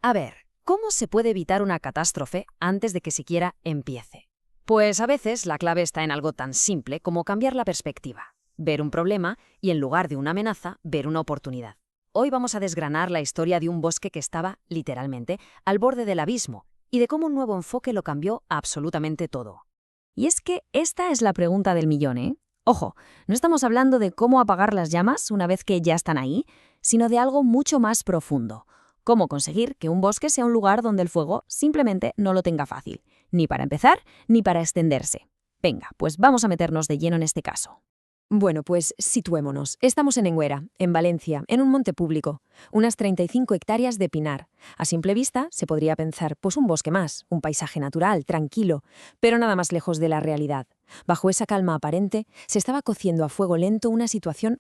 A ver, ¿cómo se puede evitar una catástrofe antes de que siquiera empiece? Pues a veces la clave está en algo tan simple como cambiar la perspectiva, ver un problema y en lugar de una amenaza, ver una oportunidad. Hoy vamos a desgranar la historia de un bosque que estaba, literalmente, al borde del abismo y de cómo un nuevo enfoque lo cambió absolutamente todo. Y es que esta es la pregunta del millón, ¿eh? Ojo, no estamos hablando de cómo apagar las llamas una vez que ya están ahí, sino de algo mucho más profundo. Cómo conseguir que un bosque sea un lugar donde el fuego simplemente no lo tenga fácil, ni para empezar, ni para extenderse. Venga, pues vamos a meternos de lleno en este caso. Bueno, pues situémonos. Estamos en Enguera, en Valencia, en un monte público, unas 35 hectáreas de pinar. A simple vista se podría pensar, pues un bosque más, un paisaje natural, tranquilo, pero nada más lejos de la realidad. Bajo esa calma aparente, se estaba cociendo a fuego lento una situación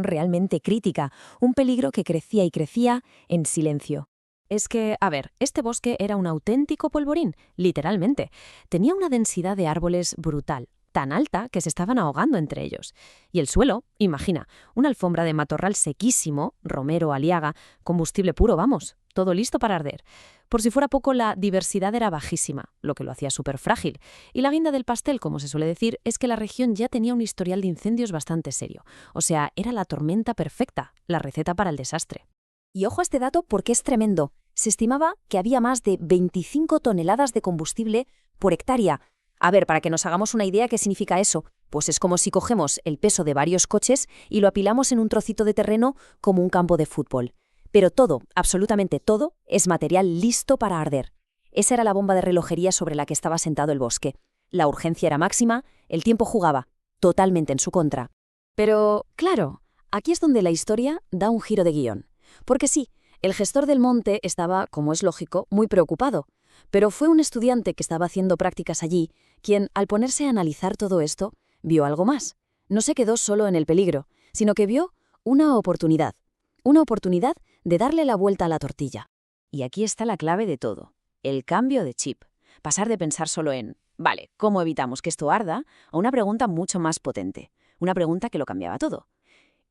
realmente crítica, un peligro que crecía y crecía en silencio. Es que, a ver, este bosque era un auténtico polvorín, literalmente. Tenía una densidad de árboles brutal, tan alta que se estaban ahogando entre ellos. Y el suelo, imagina, una alfombra de matorral sequísimo, romero, aliaga, combustible puro, vamos, todo listo para arder. Por si fuera poco, la diversidad era bajísima, lo que lo hacía súper frágil. Y la guinda del pastel, como se suele decir, es que la región ya tenía un historial de incendios bastante serio. O sea, era la tormenta perfecta, la receta para el desastre. Y ojo a este dato porque es tremendo. Se estimaba que había más de 25 toneladas de combustible por hectárea. A ver, para que nos hagamos una idea qué significa eso, pues es como si cogemos el peso de varios coches y lo apilamos en un trocito de terreno como un campo de fútbol. Pero todo, absolutamente todo, es material listo para arder. Esa era la bomba de relojería sobre la que estaba sentado el bosque. La urgencia era máxima, el tiempo jugaba, totalmente en su contra. Pero, claro, aquí es donde la historia da un giro de guión. Porque sí, el gestor del monte estaba, como es lógico, muy preocupado. Pero fue un estudiante que estaba haciendo prácticas allí quien, al ponerse a analizar todo esto, vio algo más. No se quedó solo en el peligro, sino que vio una oportunidad. Una oportunidad de darle la vuelta a la tortilla. Y aquí está la clave de todo, el cambio de chip. Pasar de pensar solo en, vale, ¿cómo evitamos que esto arda?, a una pregunta mucho más potente. Una pregunta que lo cambiaba todo.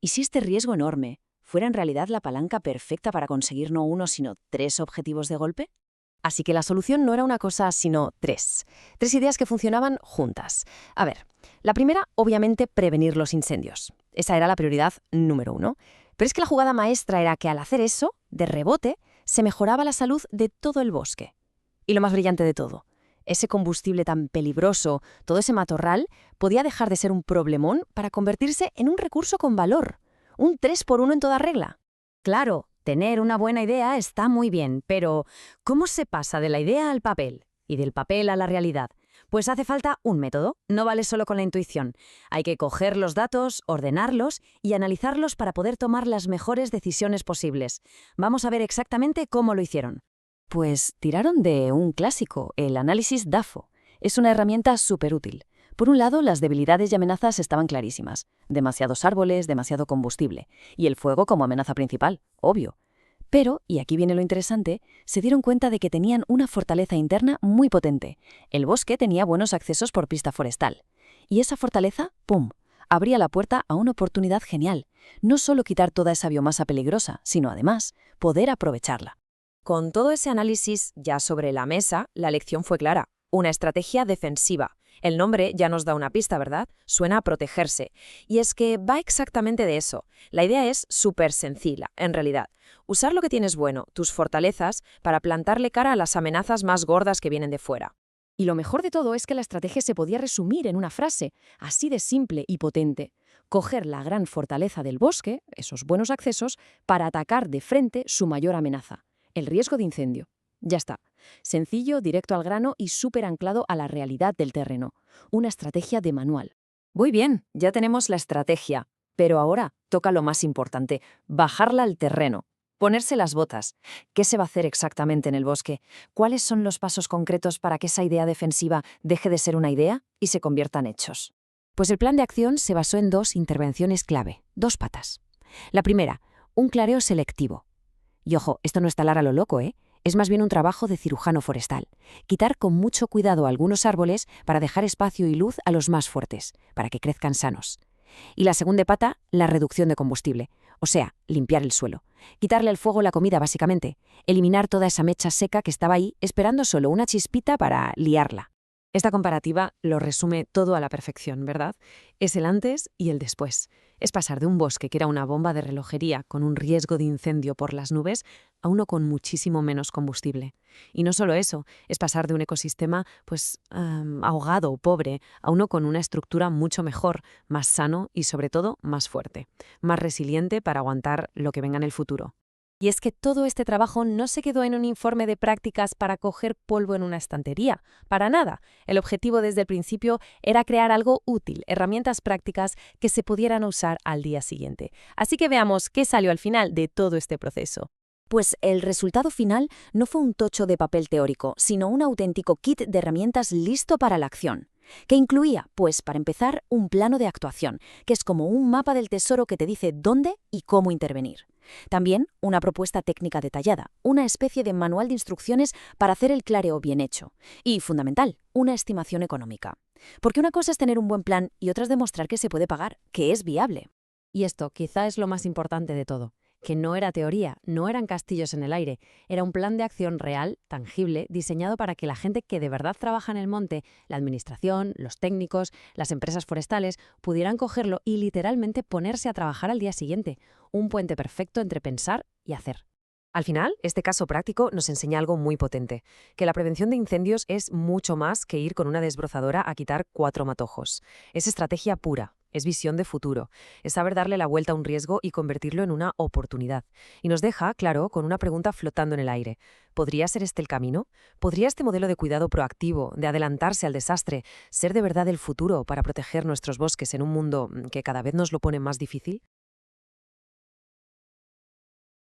¿Y si este riesgo enorme fuera en realidad la palanca perfecta para conseguir no uno, sino 3 objetivos de golpe? Así que la solución no era una cosa, sino tres. Tres ideas que funcionaban juntas. A ver, la primera, obviamente, prevenir los incendios. Esa era la prioridad número 1. Pero es que la jugada maestra era que al hacer eso, de rebote, se mejoraba la salud de todo el bosque. Y lo más brillante de todo, ese combustible tan peligroso, todo ese matorral, podía dejar de ser un problemón para convertirse en un recurso con valor. Un 3x1 en toda regla. Claro, tener una buena idea está muy bien, pero ¿cómo se pasa de la idea al papel y del papel a la realidad? Pues hace falta un método, no vale solo con la intuición. Hay que coger los datos, ordenarlos y analizarlos para poder tomar las mejores decisiones posibles. Vamos a ver exactamente cómo lo hicieron. Pues tiraron de un clásico, el análisis DAFO. Es una herramienta súper útil. Por un lado, las debilidades y amenazas estaban clarísimas. Demasiados árboles, demasiado combustible. Y el fuego como amenaza principal, obvio. Pero, y aquí viene lo interesante, se dieron cuenta de que tenían una fortaleza interna muy potente. El bosque tenía buenos accesos por pista forestal. Y esa fortaleza, ¡pum!, abría la puerta a una oportunidad genial. No solo quitar toda esa biomasa peligrosa, sino además poder aprovecharla. Con todo ese análisis ya sobre la mesa, la lección fue clara. Una estrategia defensiva. El nombre ya nos da una pista, ¿verdad? Suena a protegerse. Y es que va exactamente de eso. La idea es súper sencilla, en realidad. Usar lo que tienes bueno, tus fortalezas, para plantarle cara a las amenazas más gordas que vienen de fuera. Y lo mejor de todo es que la estrategia se podía resumir en una frase, así de simple y potente. Coger la gran fortaleza del bosque, esos buenos accesos, para atacar de frente su mayor amenaza, el riesgo de incendio. Ya está. Sencillo, directo al grano y súper anclado a la realidad del terreno. Una estrategia de manual. Muy bien, ya tenemos la estrategia. Pero ahora toca lo más importante, bajarla al terreno. Ponerse las botas. ¿Qué se va a hacer exactamente en el bosque? ¿Cuáles son los pasos concretos para que esa idea defensiva deje de ser una idea y se convierta en hechos? Pues el plan de acción se basó en 2 intervenciones clave, 2 patas. La primera, un clareo selectivo. Y ojo, esto no es talar a lo loco, ¿eh? Es más bien un trabajo de cirujano forestal. Quitar con mucho cuidado algunos árboles para dejar espacio y luz a los más fuertes, para que crezcan sanos. Y la segunda pata, la reducción de combustible. O sea, limpiar el suelo. Quitarle al fuego la comida, básicamente. Eliminar toda esa mecha seca que estaba ahí esperando solo una chispita para liarla. Esta comparativa lo resume todo a la perfección, ¿verdad? Es el antes y el después. Es pasar de un bosque que era una bomba de relojería con un riesgo de incendio por las nubes a uno con muchísimo menos combustible. Y no solo eso, es pasar de un ecosistema ahogado o pobre a uno con una estructura mucho mejor, más sano y sobre todo más fuerte, más resiliente para aguantar lo que venga en el futuro. Y es que todo este trabajo no se quedó en un informe de prácticas para coger polvo en una estantería. Para nada. El objetivo desde el principio era crear algo útil, herramientas prácticas que se pudieran usar al día siguiente. Así que veamos qué salió al final de todo este proceso. Pues el resultado final no fue un tocho de papel teórico, sino un auténtico kit de herramientas listo para la acción. Que incluía, pues, para empezar, un plano de actuación, que es como un mapa del tesoro que te dice dónde y cómo intervenir. También una propuesta técnica detallada, una especie de manual de instrucciones para hacer el clareo bien hecho. Y, fundamental, una estimación económica. Porque una cosa es tener un buen plan y otra es demostrar que se puede pagar, que es viable. Y esto quizá es lo más importante de todo, que no era teoría, no eran castillos en el aire, era un plan de acción real, tangible, diseñado para que la gente que de verdad trabaja en el monte, la administración, los técnicos, las empresas forestales, pudieran cogerlo y literalmente ponerse a trabajar al día siguiente. Un puente perfecto entre pensar y hacer. Al final, este caso práctico nos enseña algo muy potente, que la prevención de incendios es mucho más que ir con una desbrozadora a quitar 4 matojos. Es estrategia pura. Es visión de futuro, es saber darle la vuelta a un riesgo y convertirlo en una oportunidad. Y nos deja, claro, con una pregunta flotando en el aire. ¿Podría ser este el camino? ¿Podría este modelo de cuidado proactivo, de adelantarse al desastre, ser de verdad el futuro para proteger nuestros bosques en un mundo que cada vez nos lo pone más difícil?